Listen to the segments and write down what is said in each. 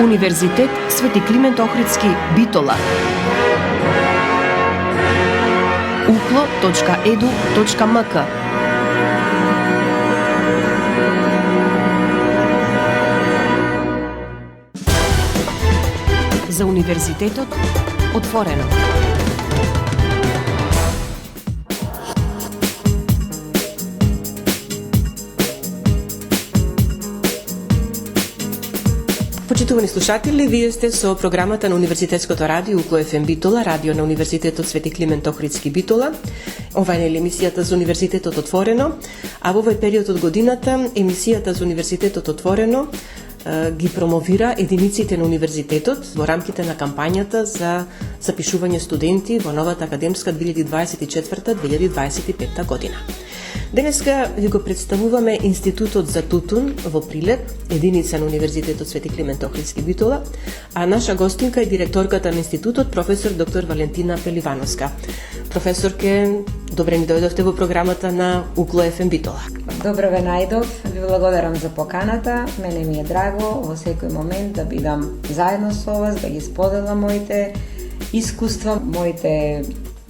Универзитет Свети Климент Охридски, Битола. uklo.edu.mk. За универзитетот отворено. Почитувани слушатели, вие сте со програмата на Универзитетското радио Укло ФМ Битола, радио на Универзитетот Свети Климент Охридски Битола. Ова е емисијата за Универзитетот отворено, а во овој период од годината емисијата за Универзитетот отворено ги промовира единиците на универзитетот во рамките на кампањата за запишување студенти во новата академска 2024-2025 година. Денеска ви го представуваме Институтот за тутун во Прилеп, единица на Универзитетот Свети Климент Охридски Битола, а наша гостинка е директорката на институтот, професор доктор Валентина Пеливановска. Професорке, добре ни дојдовте во програмата на Укло ФМ Битола. Добро ве најдов, ви благодарам за поканата. Мене ми е драго во секој момент да бидам заедно со вас, да ги споделам моите искуства, моите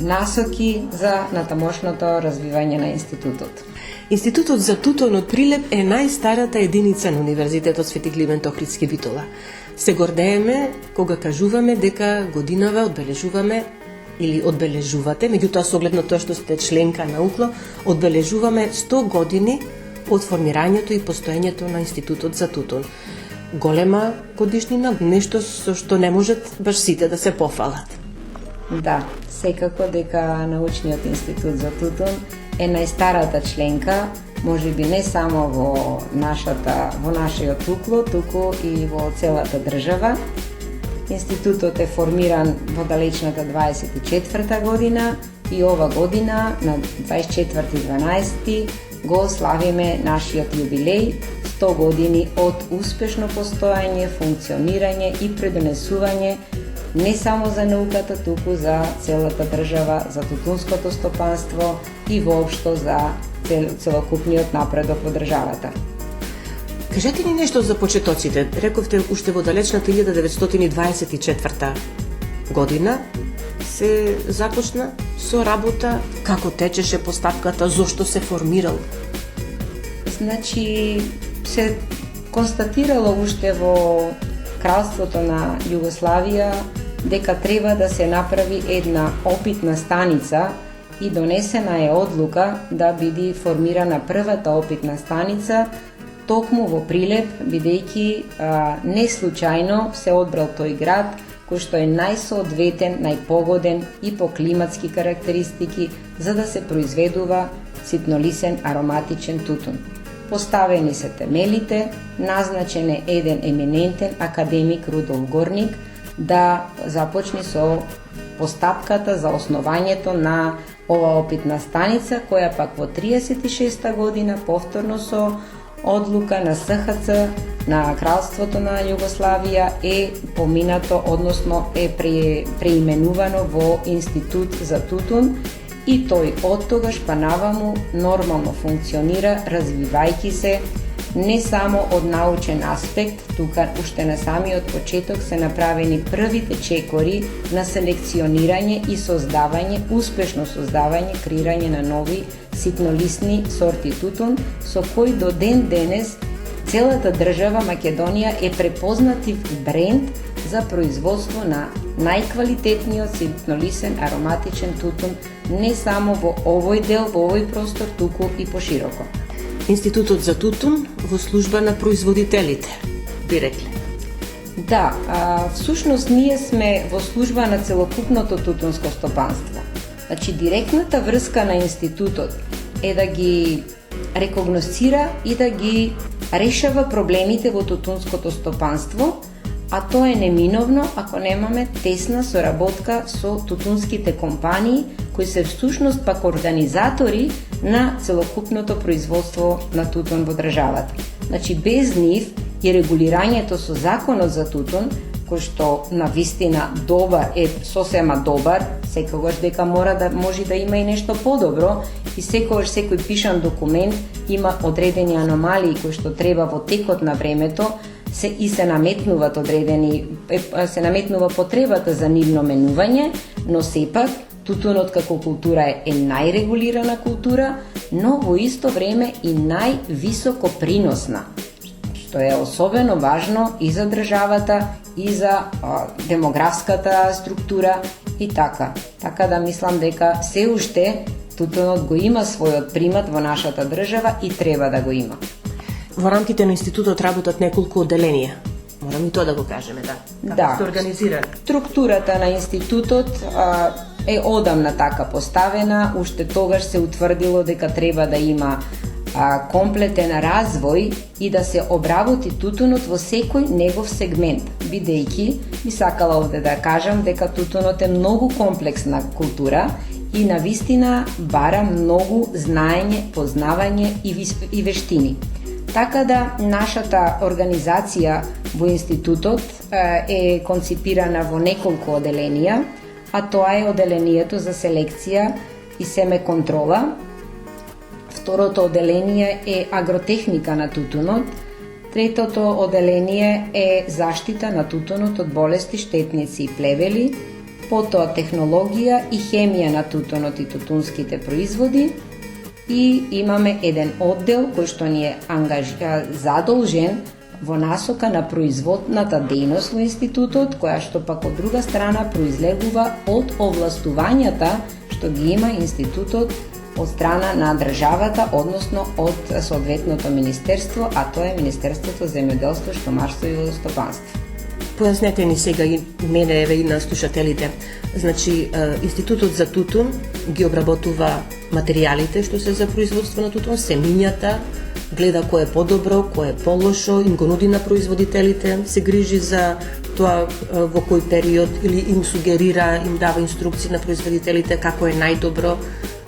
насоки за натамошното развивање на институтот. Институтот за тутун од Прилеп е најстарата единица на Универзитетот Свети Климент Охридски Битола. Се гордееме кога кажуваме дека годинава одбележуваме или одбележувате, меѓутоа со оглед на тоа што сте членка на УКЛО, одбележуваме 100 години од формирањето и постоењето на Институтот за тутун. Голема годишнина, нешто со што не можат баш сите да се пофалат. Да, секако дека научниот институт за тутун е најстарата членка, можеби не само во нашиот УКЛО, туку и во целата држава. Институтот е формиран во далечната 24-та година и ова година на 24.12. го славиме нашиот јубилеј, 100 години од успешно постојање, функционирање и предонесување не само за науката, туку за целата држава, за тутунското стопанство и воопшто за целокупниот напредок во државата. Кажете ни нешто за почетоците. Рековте уште во далечната 1924 година се започна со работа. Како течеше постапката, зошто се формирал? Значи, се констатирало уште во Кралството на Југославија дека треба да се направи една опитна станица и донесена е одлука да биде формирана првата опитна станица токму во Прилеп, бидејќи не случајно се одбрал тој град кој што е најсоодветен, најпогоден и по климатски карактеристики за да се произведува ситнолисен ароматичен тутун. Поставени се темелите, назначен е еден еминентен академик Рудолф Горник да започне со постапката за основањето на ова опитна станица, која пак во 36-та година повторно со одлука на СХЦ на Кралството на Југославија е поминато, односно е преименувано во Институт за тутун и тој од тогаш па наваму нормално функционира, развивајќи се не само од научен аспект, тука уште на самиот почеток се направени првите чекори на селекционирање и успешно создавање, креирање на нови ситнолисни сорти тутун, со кој до ден денес целата држава Македонија е препознатив бренд за производство на најквалитетниот ситнолисен ароматичен тутун не само во овој дел, во овој простор, туку и пошироко. Институтот за тутун во служба на производителите, би рекле. Да, всушност ние сме во служба на целокупното тутунско стопанство. Значи, директната врска на институтот е да ги рекогносцира и да ги решава проблемите во тутунското стопанство, а тоа е неминовно ако немаме тесна соработка со тутунските компании, кои се всушност пак организатори на целокупното производство на тутун во државата. Значи, без нив и регулирањето со законот за тутун, кој што на вистина добар е сосема добар, секогаш дека може да има и нешто подобро и секогаш секој пишан документ има одредени аномалии кои што треба во текот на времето се наметнува потребата за нивно менување, но сепак тутунот како култура е најрегулирана култура, но во исто време и највисоко приносна, што е особено важно и за државата, и за демографската структура и така. Така да мислам дека се уште тутунот го има својот примат во нашата држава и треба да го има. Во рамките на институтот работат неколку одделенија. Морам и тоа да го кажеме, да. Како сте организирани? Структурата на институтот е одамна така поставена, уште тогаш се утврдило дека треба да има комплетен развој и да се обработи тутунот во секој негов сегмент, бидејќи би сакала овде да кажам дека тутунот е многу комплексна култура и навистина бара многу знаење, познавање и вештини. Така да нашата организација во институтот е конципирана во неколку одделенија, а тоа е одделението за селекција и семеконтрола. Второто одделение е агротехника на тутунот. Третото одделение е заштита на тутунот од болести, штетници и плевели. Потоа технологија и хемија на тутунот и тутунските производи. И имаме еден оддел кој што ни е задолжен во насока на производната дејност во институтот, која што пак од друга страна произлегува од овластувањата што ги има институтот од страна на државата, односно од соодветното министерство, а тоа е Министерството за земјоделство, штомарство и водостопанство. Појаснете ни сега и мене и на слушателите. Значи, Институтот за тутун ги обработува материјалите што се за производство на тутун, семињата, гледа кој е подобро, кој е полошо, им го нуди на производителите, се грижи за тоа во кој период или им сугерира, им дава инструкции на производителите како е најдобро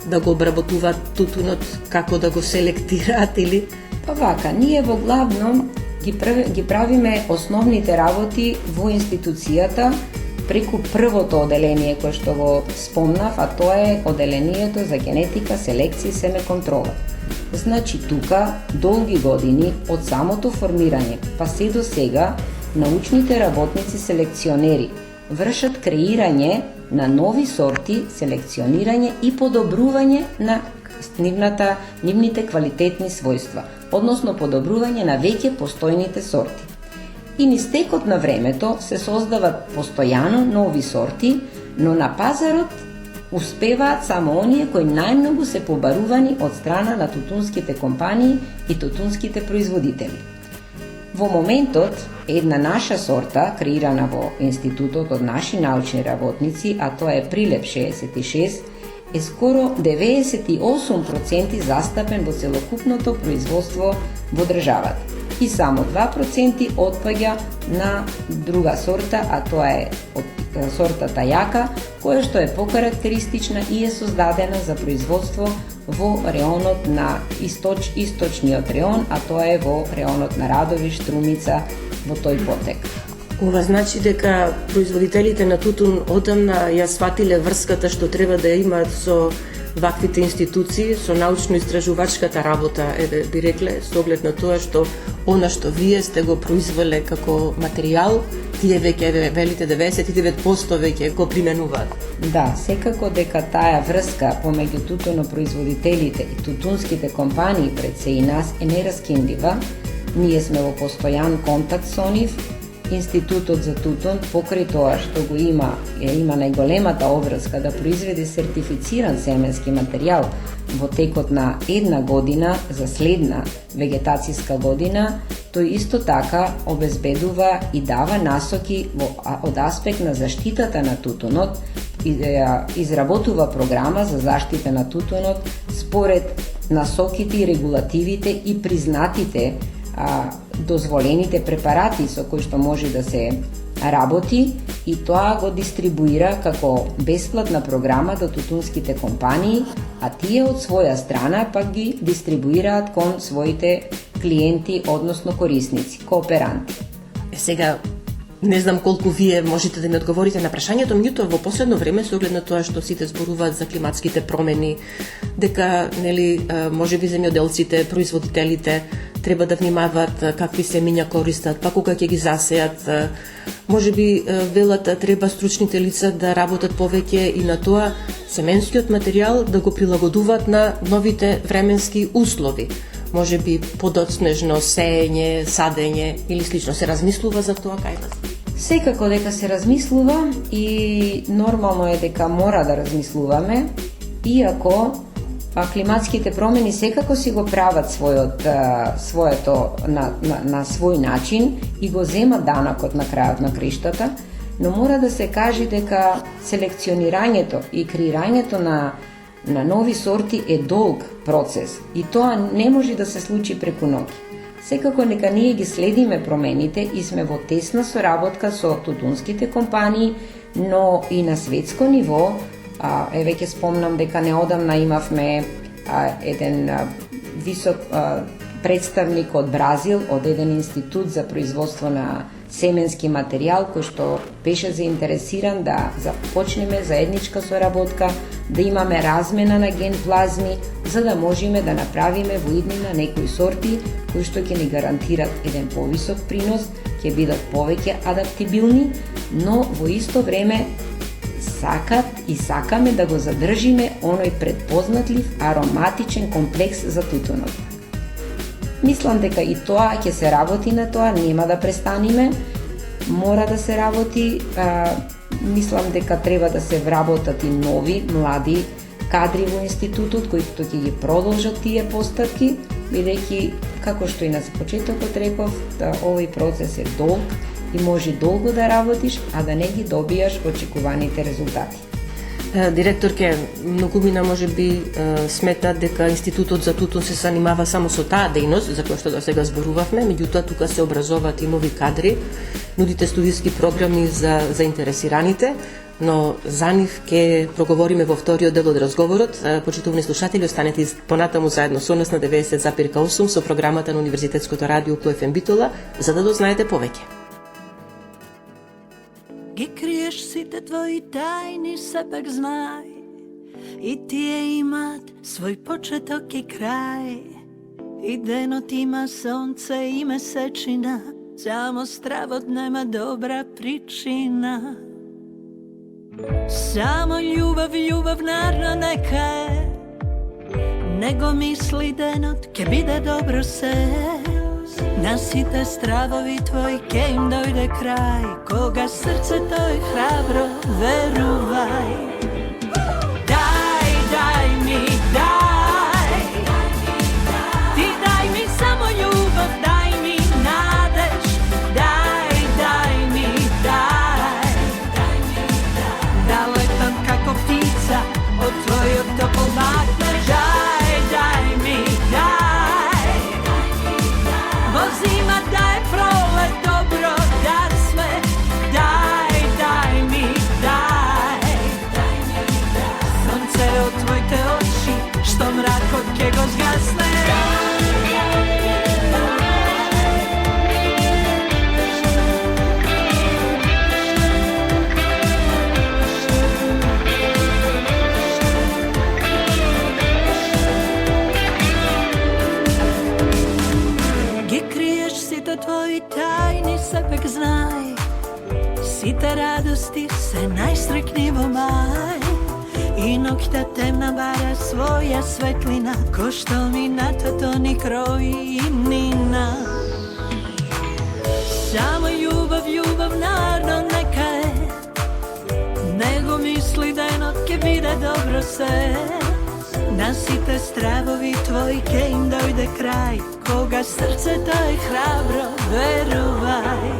да го обработуваат тутунот, како да го селектираат или... Па вака, ние во главном ги правиме основните работи во институцијата преку првото одделение кое што го спомнав, а тоа е одделението за генетика, селекција и семеконтрола. Значи тука долги години од самото формирање па се до сега научните работници селекционери вршат креирање на нови сорти, селекционирање и подобрување на нивните квалитетни својства, односно подобрување на веќе постојните сорти. И низ текот на времето се создават постојано нови сорти, но на пазарот успеваат само оние кои најмногу се побарувани од страна на тутунските компании и тутунските производители. Во моментот, една наша сорта, креирана во институтот од наши научни работници, а тоа е Прилеп 66, е скоро 98% застапен во целокупното производство во државата. И само 2% отпаѓа на друга сорта, а тоа е од сортата Јака, која што е покарактеристична и е создадена за производство во реонот на источниот реон, а тоа е во реонот на Радови, Штрумица, во тој потек. Ова значи дека производителите на тутун одамна ја сватиле врската што треба да имаат со ваквите институции, со научно-истражувачката работа, би рекле, со оглед на тоа што она што вие сте го произвеле како материјал, тие веќе велите 99% веќе го применуваат. Да, секако дека таа врска помеѓу тутунопроизводителите и тутунските компании пред се и нас е нераскинлива. Ние сме во постојан контакт со нив. Институтот за тутун, покрај тоа што го има најголемата обврска да произведе сертифициран семенски материјал во текот на една година за следна вегетацијска година, тој исто така обезбедува и дава насоки од аспект на заштитата на тутунот, изработува програма за заштита на тутунот според насоките и регулативите и признатите дозволените препарати со кои што може да се работи, и тоа го дистрибуира како бесплатна програма до тутунските компании, а тие од своја страна пак ги дистрибуираат кон своите клиенти, односно корисници, кооперанти. Сега, не знам колку вие можете да ми одговорите на прашањето, меѓутоа во последно време со оглед на тоа што сите зборуваат за климатските промени, дека можеби земјоделците, производителите треба да внимаваат какви семиња користат, па кога ќе ги засеат. Можеби велат треба стручните лица да работат повеќе и на тоа семенскиот материјал да го прилагодуваат на новите временски услови. Можеби подоцнежно сеење, садење или слично. Се размислува за тоа кај вас? Секако дека се размислува и нормално е дека мора да размислуваме, иако климатските промени секако си го прават своето на свој начин и го земат данакот на крајот на криштата, но мора да се каже дека селекционирањето и креирањето на нови сорти е долг процес и тоа не може да се случи преку ноќ. Секако нека ние ги следиме промените и сме во тесна соработка со тутунските компании, но и на светско ниво. Веќе спомнам дека неодамна имавме еден висок представник од Бразил, од еден институт за производство на семенски материјал, кој што беше заинтересиран да започнеме заедничка соработка, да имаме размена на ген плазми, за да можеме да направиме во иднина некои сорти кои што ќе ни гарантират еден повисок принос, ќе бидат повеќе адаптибилни, но во исто време сакат и сакаме да го задржиме оној предпознатлив ароматичен комплекс за тутунот. Мислам дека и тоа ќе се работи на тоа, нема да престаниме, мора да се работи. Мислам дека треба да се вработат и нови, млади кадри во институтот кои ќе ги продолжат тие постапки, бидејќи, како што и на почетокот реков, овој процес е долг и може долго да работиш, а да не ги добијаш очекуваните резултати. Директорке, многумина може би сметат дека Институтот за тутун се занимава само со таа дејност, за која што до сега зборувавме, меѓутоа тука се образуваат и нови кадри, нудите студиски програми за заинтересираните, но за нив ќе проговориме во вториот дел од разговорот. Почитувани слушатели, останете понатаму заедно со нас на 90,8 со програмата на Универзитетското радио Кло ФМ Битола, за да дознаете повеќе. Ги криеш сите твои тајни, сепак знај, и тие имат свој почеток и крај. И денот има сонце и месечина, само стравот нема добра причина. Само љубав, љубав нарно нека е, него мисли денот ке биде добро се. На сите стравови твои ке им дојде крај, кога срцето е храбро, верувај. Дај, дај ми, дај, ти дај ми само љубов, дај ми надеж, дај, дај ми, дај, да летам како птица од твојот топол bakneš, дај, дај ми, дај, во зима да е пролет, добро да сме, дај, дај ми, дај, сонце од твоите очи, што мракот ке го згасне. Твои тајни сепак знај, сите радости се најстрекни во мај, и ноќта темна бара своја светлина, ко што минатото ни крои и нина. Само љубав, љубав нарно нека е, него мисли денот ке биде добро се. На сите стравови твои ке им дојде крај, кога срцето е храбро, верувај.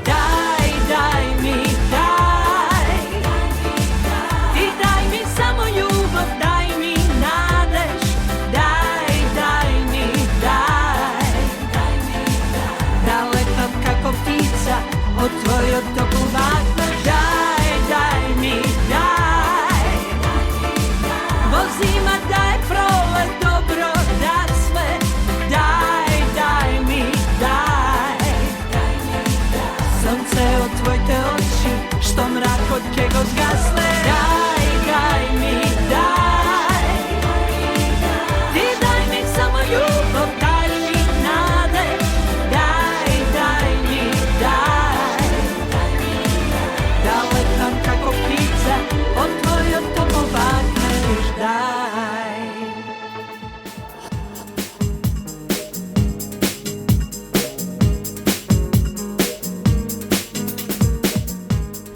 Дај, дај ми, дај, ти дај ми само љубов, дај ми надеж, дај, дај ми, дај, да летам како птица од твојот топол bakneš, дај, дај ми, дај, во зима да е пролет, добро да сме, дај, дај ми, дај,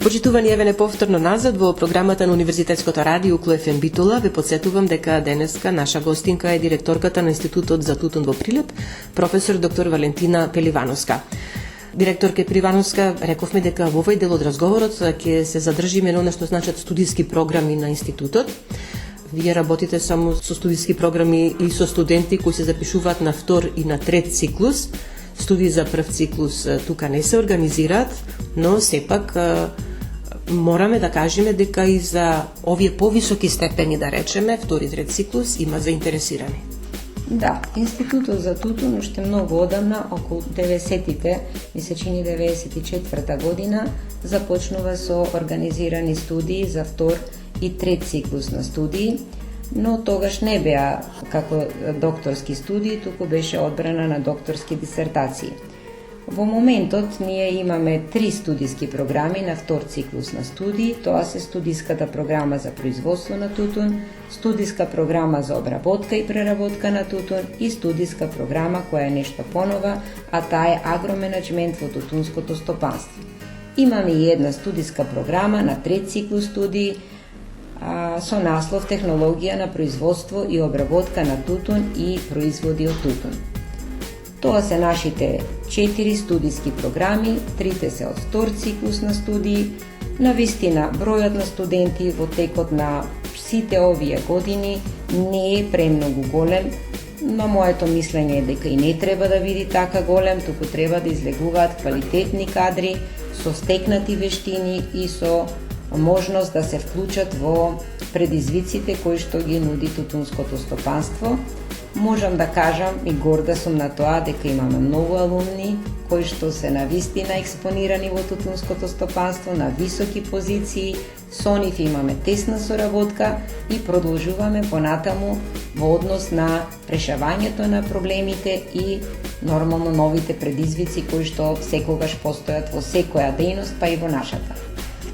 Почитувани, еве повторно назад во програмата на Универзитетското радио УКЛУ-ФМ Битола. Ве подсетувам дека денеска наша гостинка е директорката на Институтот за тутун во Прилеп, професор доктор Валентина Пеливановска. Директорка Пеливановска, рековме дека во овој дел од разговорот ќе се задржиме на она што значат студиски програми на институтот. Вие работите само со студиски програми и со студенти кои се запишуваат на втор и на трет циклус. Студии за прв циклус тука не се организираат, но сепак мораме да кажеме дека и за овие повисоки степени, да речеме, втори и трет циклус има заинтересирани. Да, Институтот за тутун уште многу одамна, околу 90-тите, ми се чини 94-та година, започнува со организирани студии за втор и трет циклус на студии, но тогаш не беа како докторски студии, туку беше одбрана на докторски дисертации. Во моментот ние имаме 3 студиски програми на втор циклус на студии, тоа се студиската програма за производство на тутун, студиска програма за обработка и преработка на тутун и студиска програма која е нешто понова, а таа е агроменеджмент во тутунското стопанство. Имаме и една студиска програма на трет циклус студии со наслов Технологија на производство и обработка на тутун и производи од тутун. Тоа се нашите 4 студиски програми, трите се од втор циклус на студии. Навистина, бројот на студенти во текот на сите овие години не е премногу голем, но моето мислење е дека и не треба да биде така голем, туку треба да излегуваат квалитетни кадри со стекнати вештини и со можност да се вклучат во предизвиците кои што ги нуди тутунското стопанство. Можам да кажам и горда сум на тоа дека имаме многу алумни кои што се навистина експонирани во тутунското стопанство на високи позиции, со нив имаме тесна соработка и продолжуваме понатаму во однос на решавањето на проблемите и нормално новите предизвици кои што секогаш постојат во секоја дејност, па и во нашата.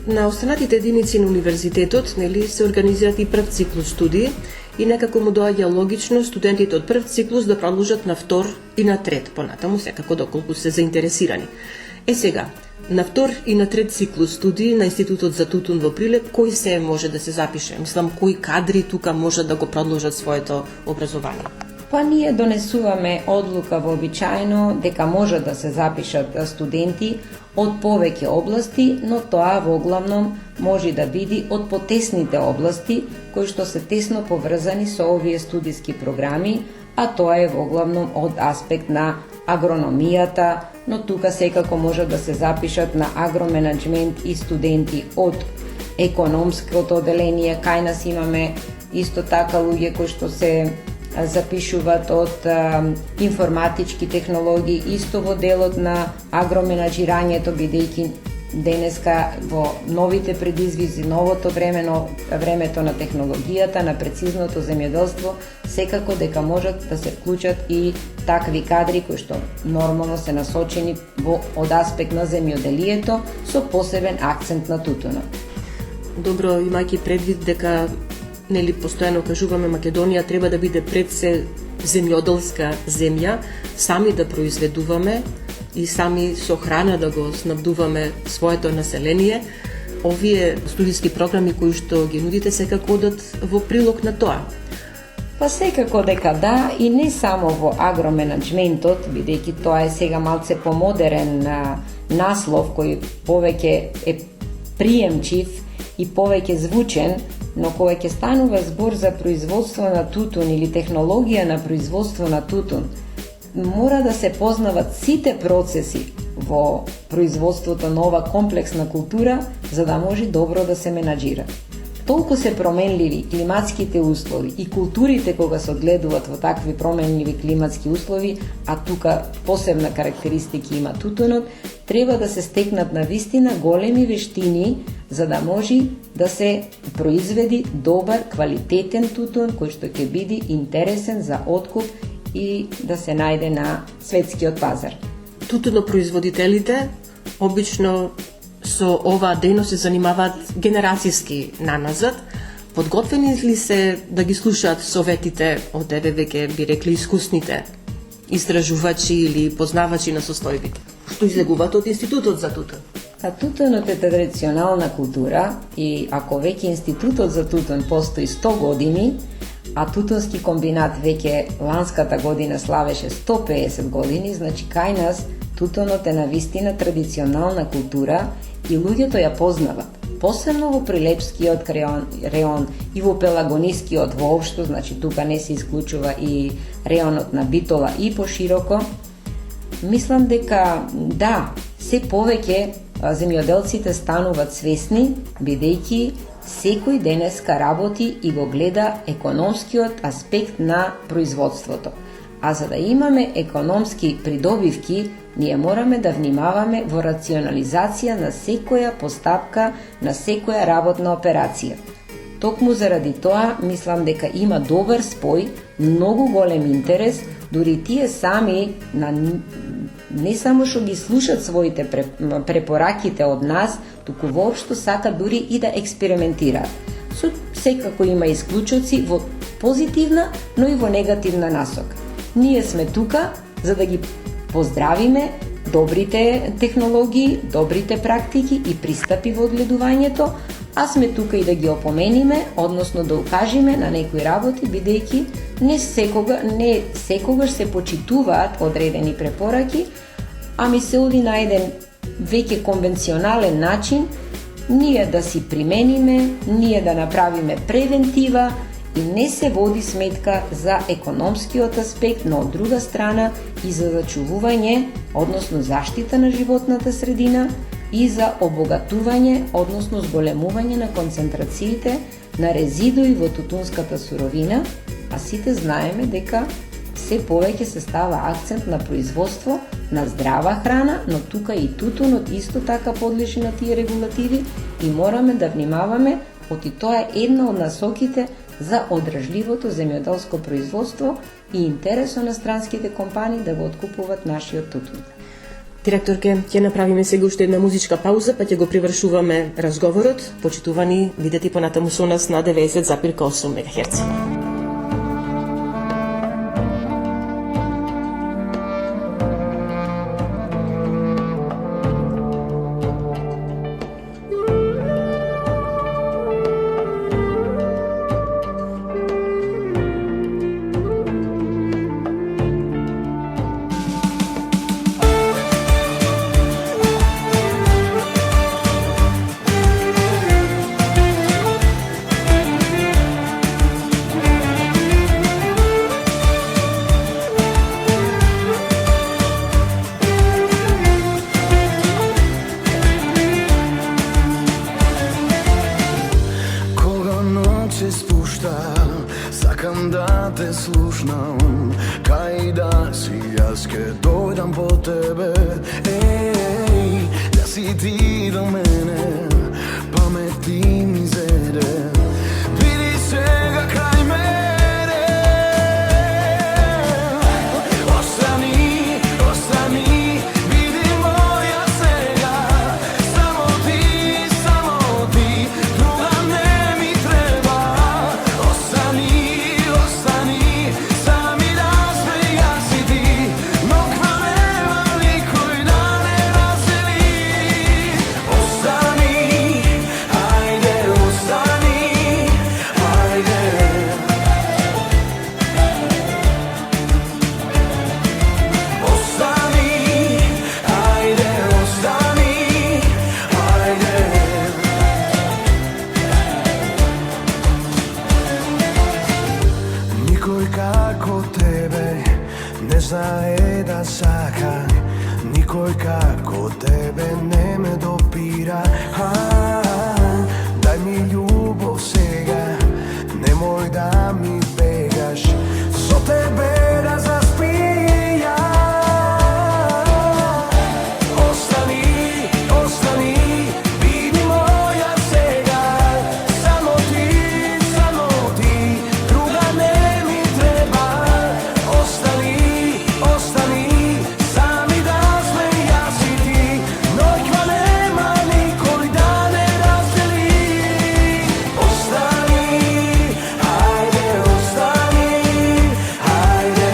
На останатите единици на универзитетот, се организираат и прв циклус студии и некако му доаѓа логично студентите од прв циклус да продолжат на втор и на трет, понатаму секако доколку се заинтересирани. Сега, на втор и на трет циклус студии на Институтот за тутун во Прилеп, кој се може да се запише? Мислам, кои кадри тука може да го продолжат своето образование? Па ние донесуваме одлука вообичаено дека може да се запишат студенти од повеќе области, но тоа во главном може да биде од потесните области, кои што се тесно поврзани со овие студиски програми, а тоа е во главном од аспект на агрономијата, но тука секако може да се запишат на агроменеджмент и студенти од економското оделение. Кај нас имаме исто така луѓе кои што се запишуваат од информатички технологии, исто во делот на агроменаџирањето, бидејќи денеска во новите предизвици, новото времето на технологијата, на прецизното земјоделство, секако дека можат да се вклучат и такви кадри кои што нормално се насочени од аспект на земјоделието со посебен акцент на тутунот. Добро, имајќи предвид дека постојано кажуваме Македонија треба да биде пред се земјоделска земја, сами да произведуваме и сами со храна да го снабдуваме своето население. Овие студиски програми кои што ги нудите секако одат во прилог на тоа. Па секако дека да, и не само во агроменеджментот, бидејќи тоа е сега малце помодерен наслов кој повеќе е приемчив и повеќе звучен, но кога ќе станува збор за производство на тутун или технологија на производство на тутун, мора да се познават сите процеси во производството на ова комплексна култура, за да може добро да се менаџира. Толку се променливи климатските услови и културите кога се одгледуваат во такви променливи климатски услови, а тука посебна карактеристики има тутунот, треба да се стекнат на вистина големи вештини за да може да се произведи добар, квалитетен тутун кој што ќе биде интересен за откуп и да се најде на светскиот пазар. Тутунопроизводителите обично со оваа дејност се занимаваат генерацијски наназад. Подготвени ли се да ги слушаат советите од веќе би рекли искусните истражувачи или познавачи на состојбите, што излегуваат од Институтот за тутун? А тутунот е традиционална култура и ако веќе институтот за тутун постои 100 години, а тутунски комбинат веќе ланската година славеше 150 години, значи кај нас тутунот е навистина традиционална култура и луѓето ја познават. Посебно во Прилепскиот реон и во Пелагонискиот воопшто, значи тука не се исклучува и реонот на Битола и пошироко. Мислам дека да, се повеќе земјоделците стануваат свесни, бидејќи секој денеска работи и го гледа економскиот аспект на производството. А за да имаме економски придобивки, ние мораме да внимаваме во рационализација на секоја постапка, на секоја работна операција. Токму заради тоа, мислам дека има добар спој, многу голем интерес, дури тие сами, не само што ги слушат своите препораките од нас, туку воопшто сака дури и да експериментираат. Секако има исклучоци во позитивна, но и во негативна насока. Ние сме тука за да ги поздравиме добрите технологии, добрите практики и пристапи во одгледувањето, а сме тука и да ги опомениме, односно да укажеме на некои работи, бидејќи не секогаш се почитуваат одредени препораки, а ми се оди на еден веќе конвенционален начин ние да си примениме, ние да направиме превентива и не се води сметка за економскиот аспект, но од друга страна и за зачувување, односно заштита на животната средина и за обогатување, односно зголемување на концентрациите на резидуи во тутунската суровина, а сите знаеме дека се повеќе се става акцент на производство на здрава храна, но тука и тутунот исто така подлежи на тие регулативи и мораме да внимаваме, оти тоа е една од насоките за одржливото земјоделско производство и интересот на странските компании да го откупуваат нашиот тутун. Директорке, ќе направиме сега уште една музичка пауза, па ќе го привршуваме разговорот. Почитувани, видете понатаму со нас на 90,8 МГц. Сакам да те слушнам, кај да си јас ке дојдам по тебе, да си ти до мене, памети ми зеде, биди сега крај мене, остани, остани, биди моја сега, само ти, друга не ми треба, остани. Знае да сака, никој како тебе не ме допира. Дај ми љубов сега, немој да ми бегаш, со тебе да заспија. Остани, остани, биди моја сега, само ти, друга не ми треба. Остани, сами да сме јас и ти, ноќва нема никој да не раздели. Остани, ајде, остани, ајде.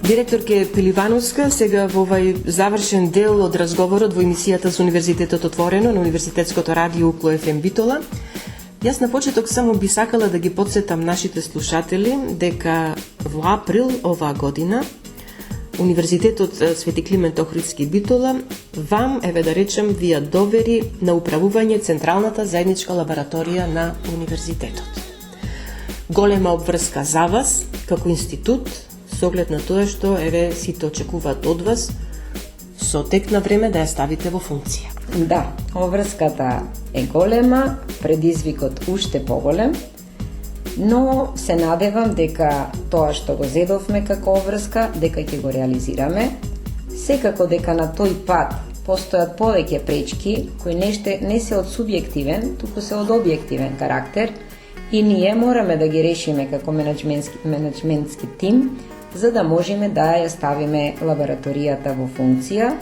Директорке Пеливановска, сега во овај завршен дел од разговорот во емисијата со Универзитетот Отворено на Универзитетското радио Укло ФМ Битола, јас на почеток само би сакала да ги потсетам нашите слушатели дека во април оваа година Универзитетот Свети Климент Охридски Битола вам, еве да речем, ви ја довери на управување Централната заедничка лабораторија на Универзитетот. Голема обврска за вас, како институт, со оглед на тоа што, еве, сите очекуваат од вас со тек на време да ја ставите во функција. Да, обврската е голема, предизвикот уште поголем, но се надевам дека тоа што го зедовме како обврска, дека ќе го реализираме. Секако дека на тој пат постојат повеќе пречки, кои не се од субјективен, туку се од објективен карактер, и ние мораме да ги решиме како менеджментски тим, за да можеме да ја ставиме лабораторијата во функција.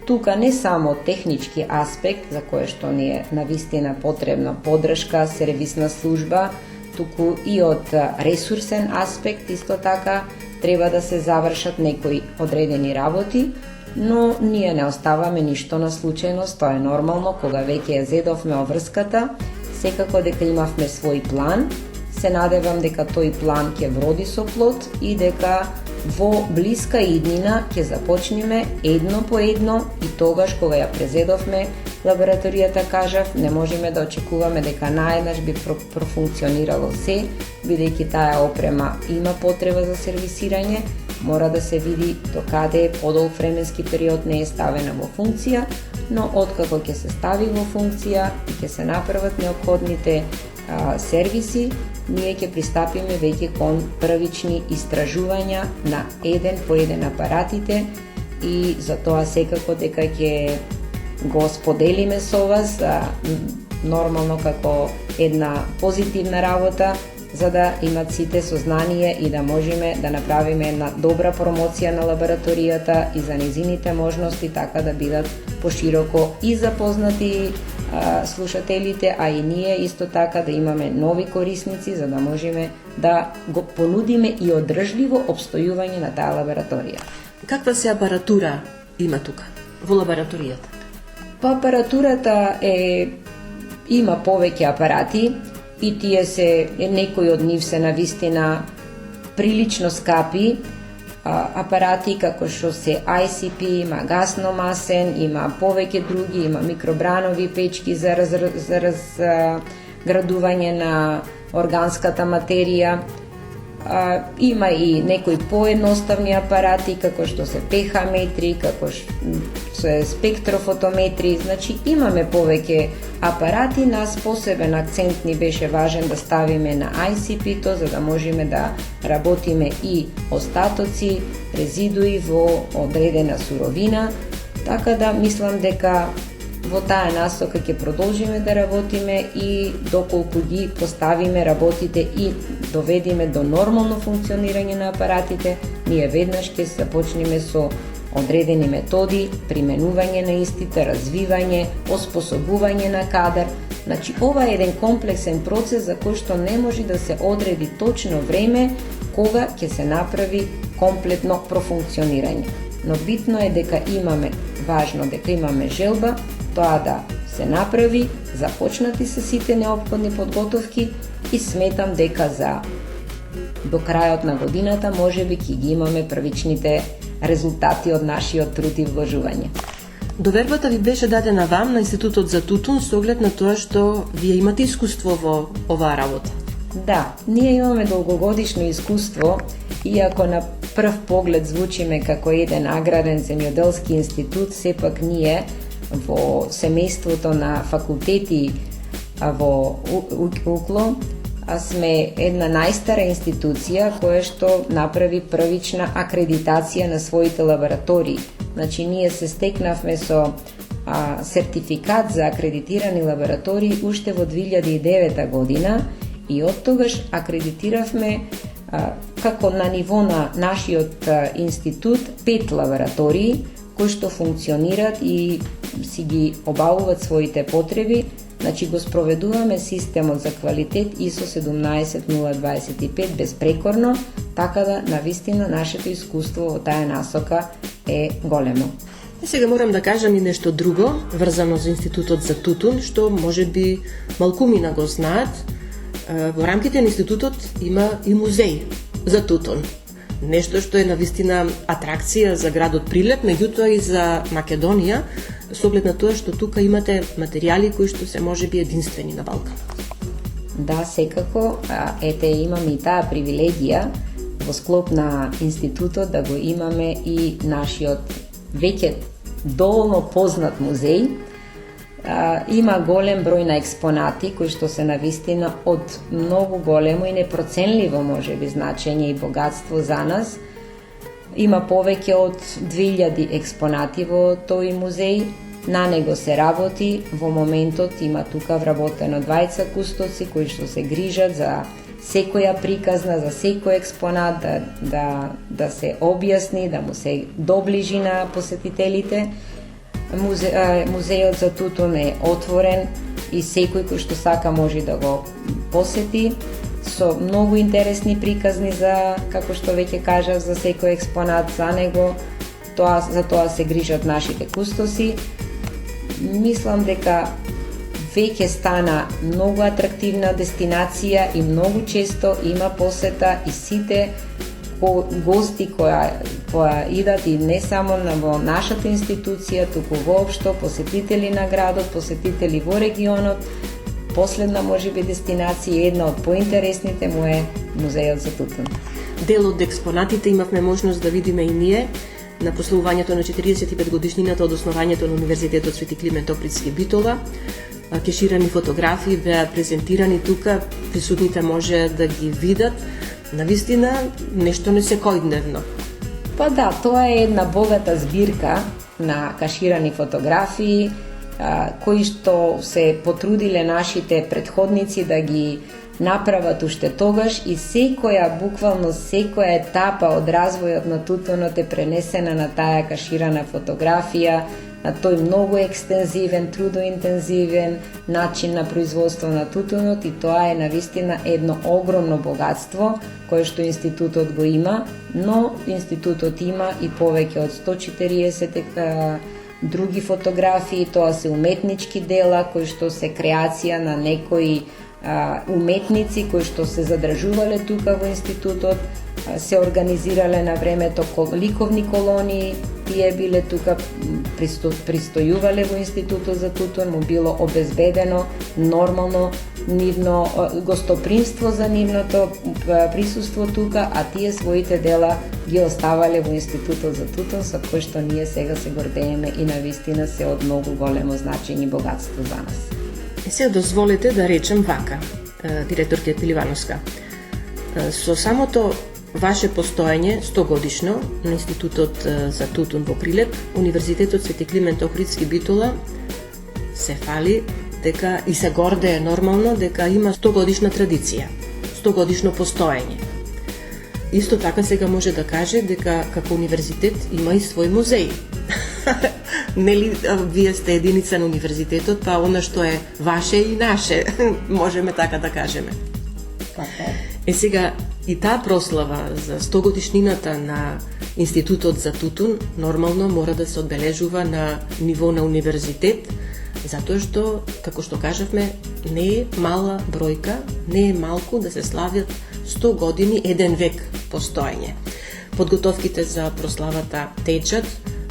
Тука не само технички аспект, за кое што ни е навистина потребна поддршка, сервисна служба, туку и од ресурсен аспект исто така треба да се завршат некои одредени работи, но ние не оставаме ништо на случајност, тоа е нормално, кога веќе ја зедовме обврската, секако дека имавме свој план. Се надевам дека тој план ќе вроди со плод и дека во блиска иднина ќе започнеме едно по едно, и тогаш кога ја презедовме лабораторијата, кажав, не можеме да очекуваме дека наеднаш би профункционирало се, бидејќи таа опрема има потреба за сервисирање, мора да се види докаде подолг временски период не е ставена во функција, но откако ќе се стави во функција и ќе се направат неопходните сервиси, ние ќе пристапиме веќе кон првични истражувања на еден по еден апаратите, и за тоа секако дека ќе го споделиме со вас, нормално како една позитивна работа, за да имат сите сознание и да можеме да направиме една добра промоција на лабораторијата и за незините можности, така да бидат пошироко и запознати слушателите, а и ние исто така да имаме нови корисници, за да можеме да го понудиме и одржливо обстојување на таа лабораторија. Каква се апаратура има тука, во лабораторијата? Па апаратурата има повеќе апарати, и тие некои од нив се навистина прилично скапи апарати, како што се ICP, има гасномасен, има повеќе други, има микробранови печки за разградување на органската материја. Има и некои поедноставни апарати, како што се пехаметри, како што се спектрофотометри, значи имаме повеќе апарати. Нас посебен акцент ни беше важен да ставиме на ICP-то, за да можеме да работиме и остатоци, резидуи во одредена суровина, така да мислам дека во таа насока ќе продолжиме да работиме, и доколку ги поставиме работите и доведеме до нормално функционирање на апаратите, ние веднаш ќе започнеме со одредени методи, применување на истите, развивање, оспособување на кадар. Значи, ова е еден комплексен процес за кој што не може да се одреди точно време кога ќе се направи комплетно профункционирање. Но битно е дека важно дека имаме желба, тоа да се направи, започнати се сите неопходни подготовки, и сметам дека до крајот на годината можеби ќе ги имаме првичните резултати од нашиот труд и вложување. Довербата ви беше дадена вам на Институтот за тутун со оглед на тоа што вие имате искуство во оваа работа. Да, ние имаме долгогодишно искуство, иако на прв поглед звучиме како еден аграрен земјоделски институт, сепак ние во семејството на факултети во Укло сме една најстара институција која што направи првична акредитација на своите лаборатории. Значи, ние се стекнавме со сертификат за акредитирани лаборатории уште во 2009 година, и од тогаш акредитиравме како на ниво на нашиот институт 5 лаборатории кои што функционираат и си ги обавуваат своите потреби, значи го спроведуваме системот за квалитет ISO 17025 безпрекорно, така да навистина нашето искуство во таа насока е големо. Сега морам да кажам и нешто друго, врзано за Институтот за тутун, што може би малкумина го знаат. Во рамките на Институтот има и музеј за тутун. Нешто што е навистина атракција за градот Прилеп, меѓутоа и за Македонија, со оглед на тоа што тука имате материјали кои што се можеби единствени на Балкан. Да, секако, ете имаме и таа привилегија во склоп на Институтот да го имаме и нашиот веќе доволно познат музеј. Има голем број на експонати кои што се навистина од многу големо и непроценливо можеби значење и богатство за нас. Има повеќе од 2000 експонати во тој музеј. На него се работи, во моментот има тука вработено 20 кустоци кои што се грижат за секоја приказна, за секој експонат да се објасни, да му се доближи на посетителите. Музејот за тутун е отворен и секој кој што сака може да го посети со многу интересни приказни за, како што веќе кажав, за секој експонат за него. За тоа се грижат нашите кустоси. Мислам дека веќе стана многу атрактивна дестинација и многу често има посета и сите гости која идат и не само во нашата институција, туку воопшто посетители на градот, посетители во регионот. Последна можеби дестинација, една од поинтересните му е музејот за тутун. Дел од експонатите имавме можност да видиме и ние на прославувањето на 45 годишнината од основањето на Универзитетот Свети Климент Охридски Битола. Кеширани фотографии беа презентирани тука, присутните може да ги видат. Навистина, нешто не секојдневно. Па да, тоа е една богата збирка на каширани фотографии, кои што се потрудиле нашите претходници да ги направат уште тогаш и буквално секоја етапа од развојот на тутунот е пренесена на таа каширана фотографија, на тој многу екстензивен, трудоинтензивен начин на производство на тутунот, и тоа е навистина едно огромно богатство кое што институтот го има, но институтот има и повеќе од 140 други фотографии. Тоа се уметнички дела кои што се креација на некои уметници кои што се задржувале тука во институтот, се организирале на времето ликовни колонии, тие биле тука, пристојувале во институтот за тутун, му било обезбедено нормално нивно гостопримство за нивното присуство тука, а тие своите дела ги оставале во институтот за тутун, со кој што ние сега се гордееме и навистина се од многу големо значење и богатство за нас. Сега дозволете да речем вака, директорка Пиливановска. Со самото ваше постоење 100 годишно на Институтот за тутун во Прилеп, Универзитетот Свети Климент Охридски Битола се фали дека и се гордее нормално дека има 100 годишна традиција, 100 годишно постоење. Исто така сега може да каже дека како универзитет има и свој музеј. Нели вие сте единица на универзитетот, па она што е ваше и наше, можеме така да кажеме. Сега и таа прослава за 100 годишнината на Институтот за тутун нормално мора да се одбележува на ниво на универзитет, затоа што, како што кажавме, не е мала бројка, не е малку да се славят 100 години, еден век постоење. Подготовките за прославата течат.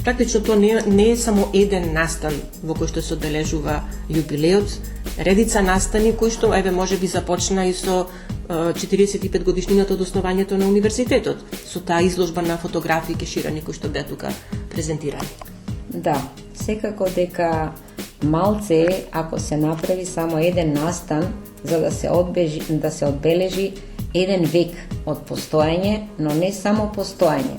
Практично тоа не е само еден настан во кој што се одбележува јубилеот, редица настани кои што може би започна и со 45 годишнината од основањето на универзитетот, со таа изложба на фотографии кеширани кои што беа тука презентирани. Да, секако дека малце е ако се направи само еден настан за да се одбележи еден век од постоење, но не само постоење,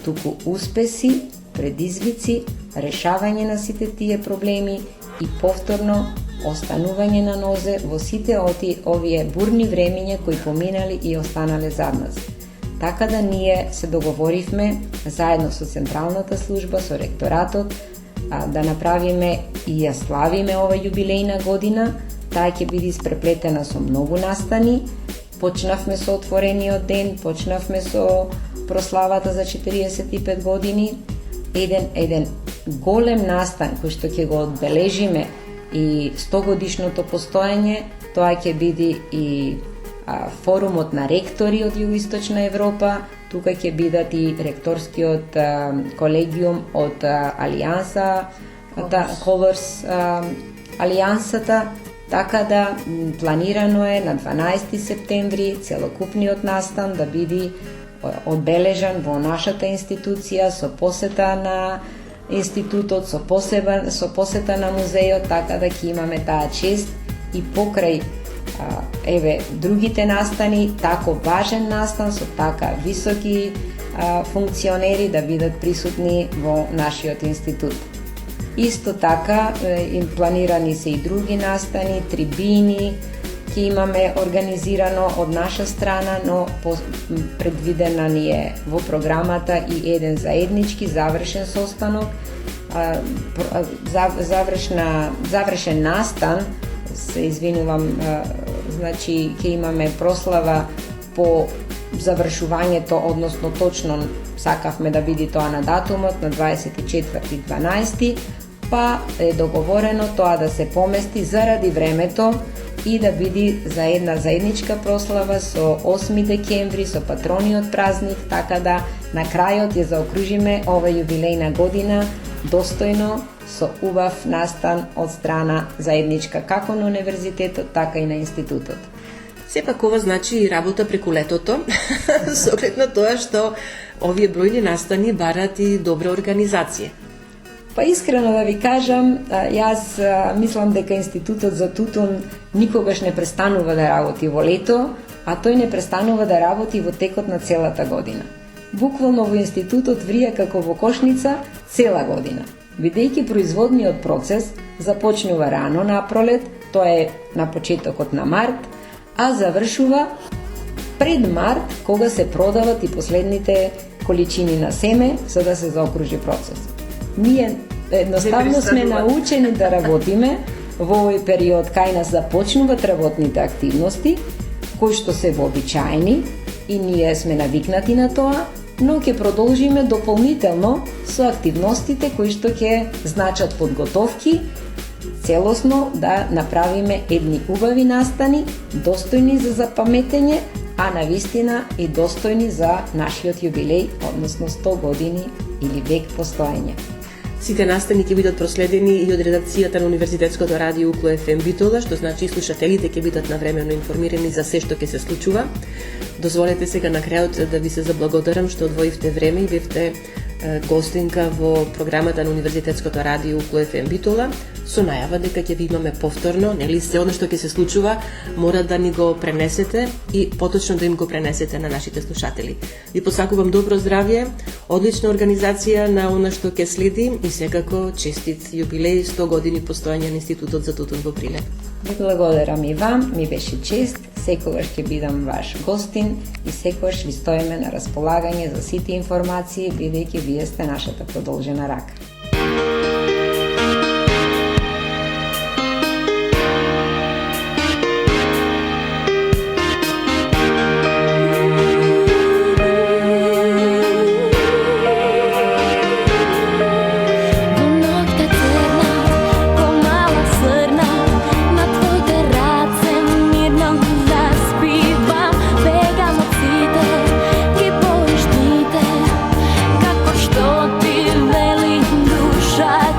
туку успеси, предизвици, решавање на сите тие проблеми и повторно останување на нозе во сите овие бурни времиња кои поминали и останале зад нас. Така да ние се договоривме заедно со Централната служба, со ректоратот, да направиме и ја славиме ова јубилејна година. Таа ќе биде испреплетена со многу настани. Почнавме со отворениот ден, почнавме со прославата за 45 години. Еден голем настан кој што ќе го одбележиме и 100 годишното постоење, тоа ќе биде и форумот на ректори од Југоисточна Европа. Тука ќе бидат и ректорскиот колегиум од Алијанса, Colors Алијансата, така да планирано е на 12 септември целокупниот настан да биде одбележан во нашата институција со посета на институтот, со посета на музејот, така да ќе имаме таа чест и покрај другите настани, тако важен настан со така високи функционери да бидат присутни во нашиот институт. Исто така им планирани се и други настани, трибини, ќе имаме организирано од наша страна, но предвидена ни е во програмата и еден заеднички завршен состанок, завршен настан, се извинувам, значи ќе имаме прослава по завршувањето, односно точно сакавме да биде тоа на датумот на 24.12, па е договорено тоа да се помести заради времето и да биде за една заедничка прослава со 8 декември, со патрониот празник, така да на крајот ја заокружиме ова јубилејна година достојно со убав настан од страна заедничка како на универзитетот, така и на институтот. Сепак ова значи и работа преку летото, со оглед на тоа што овие бројни настани барат и добра организација. Па искрено да ви кажам, јас мислам дека Институтот за тутун никогаш не престанува да работи во лето, а тој не престанува да работи во текот на целата година. Буквално во институтот врија како во кошница цела година. Бидејќи производниот процес започнува рано на пролет, тоа е на почетокот на март, а завршува пред март, кога се продават и последните количини на семе, за да се заокружи процес. Ние едноставно сме научени да работиме во овој период кај нас започнуваат работните активности, кои што се вообичаени и ние сме навикнати на тоа, но ќе продолжиме дополнително со активностите кои што ќе значат подготовки, целосно да направиме едни убави настани, достојни за запаметење, а навистина и достојни за нашиот јубилеј, односно 100 години или век постоење. Сите настани ќе бидат проследени и од редакцијата на Универзитетското радио Укло ФМ Битола, што значи и слушателите ќе бидат навремено информирани за се што ќе се случува. Дозволете сега на крајот да ви се заблагодарам што одвоивте време и бевте гостинка во програмата на Универзитетското радио Укло ФМ Битола, со најава дека ќе ви имаме повторно, нели се одно што ќе се случува, мора да ни го пренесете и поточно да им го пренесете на нашите слушатели. Ви посакувам добро здравје, одлична организација на она што ќе следи и секако честит јубилеј 100 години постоење на Институтот за тутун во Прилеп. Ви благодарам и вам, ми беше чест, секогаш ќе бидам ваш гостин и секогаш ви стоиме на располагање за сите информации, бидејќи вие сте нашата продолжена рака. Shut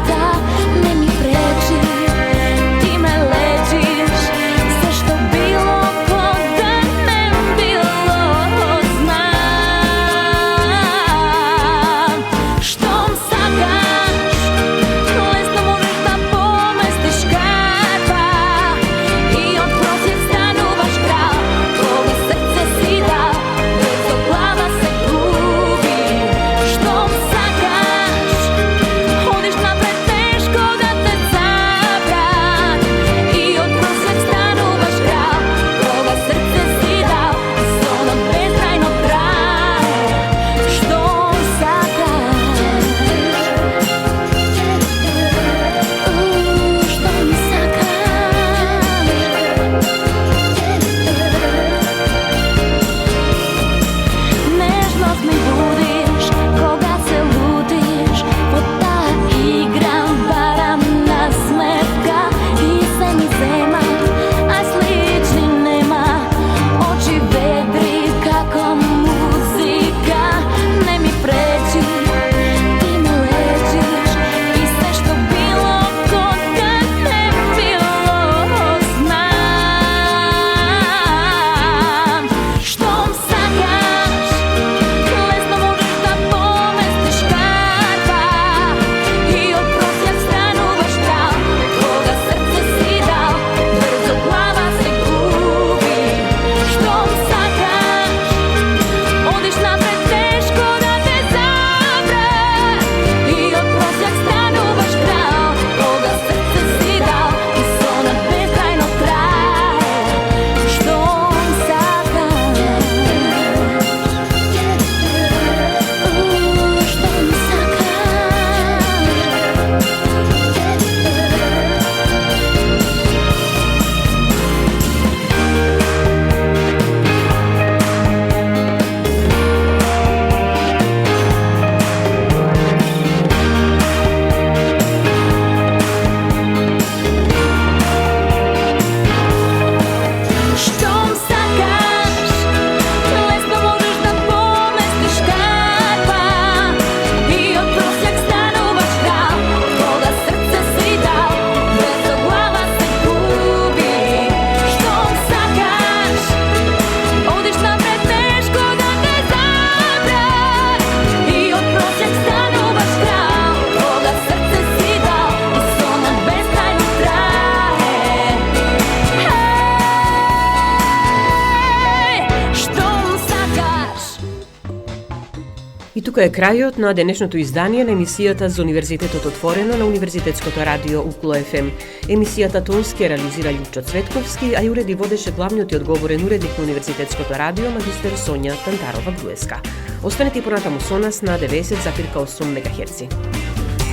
тука е крајот на денешното издание на емисијата за Универзитетот отворено на Универзитетското радио УКЛО ФМ. Емисијата тонски реализира Лјупчо Цветковски, а ја уреди водеше главниот и одговорен уредник на Универзитетското радио магистер Сонја Тантарова-Груевска. Останете и понатаму со нас на 90,8 МГц.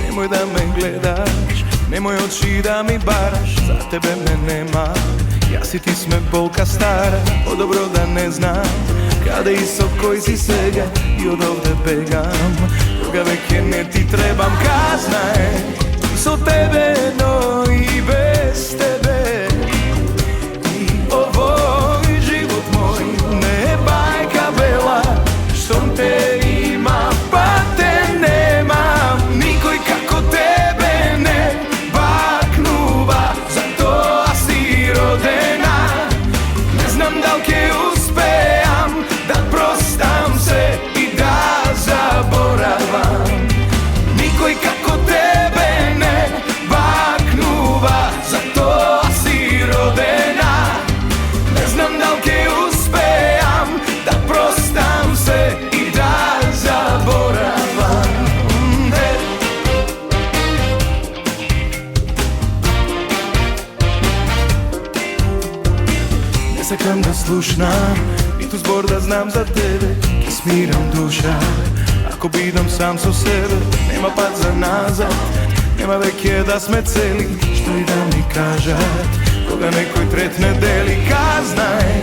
Nemoj da me gledaš, nemoj oči da mi baraš, za tebe me nema, ja si ti sme bolka stara, dobro da ne znam, kada i koji si svega i od ovde begam, koga veke ne ti trebam, kazna je, so tebe no i bez tebe, i ovoj život moj, ne bajka bela, što te ima pa te nemam, nikoj kako tebe ne baknuva, zato si rodena, ne znam da li ke uspejam da prostam se i da zaboravam, nikoj kako tebe ne baknuva, zato si rodena, ne znam da li ke uspejam da prostam se i da zaboravam. Ne sakam da slušnam, niti zbor da znam za tebe, da smiram duša, ako bidam sam so sebe, nema pad za nazad, nema veke da sme celi, što i da mi kažat, koga nekoj tretne deli, kazna je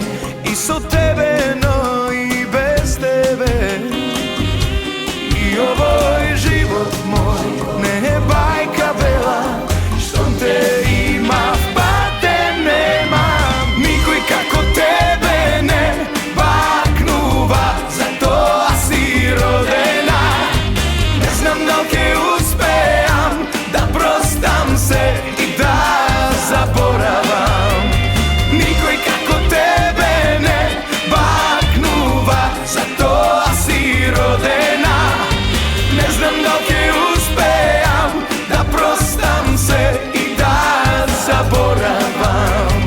i so tebe, no i bez tebe, i ovoj život moj, ne bajka bela, što te ima pa te nemam, nikoj kako tebe ne baknuva, zato si rodena, ne znam da li ke uspejam da prostam se i da zaboravam, nikoj kako tebe ne baknuva, zato si rodena, ne znam da li ke uspejam da prostam se i da zaboravam.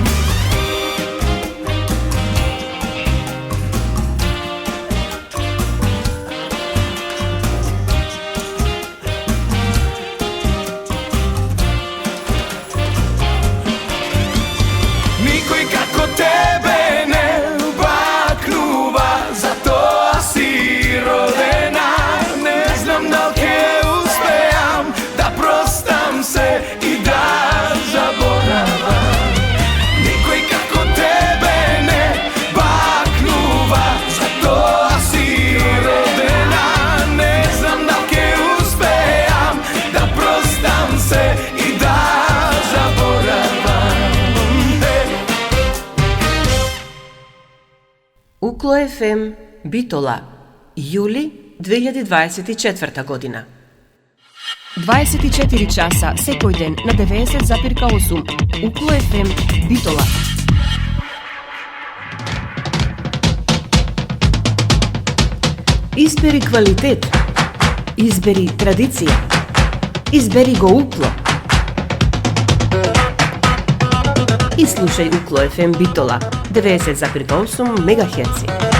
Nikoj kako tebe ne baknuva, zato si rodena, ne znam da li ke uspejam da prostam se i da zaboravam, nikoj kako tebe ne baknuva, zato si rodena, ne znam da li ke uspejam da prostam se i da zaboravam. УКЛО ФМ, Битола, јули 2024 година. 24 часа секој ден на 90,8 УКЛО ФМ, Битола. Избери квалитет, избери традиција, избери го УКЛО. И слушај УКЛО ФМ Битола 90,8 МГц.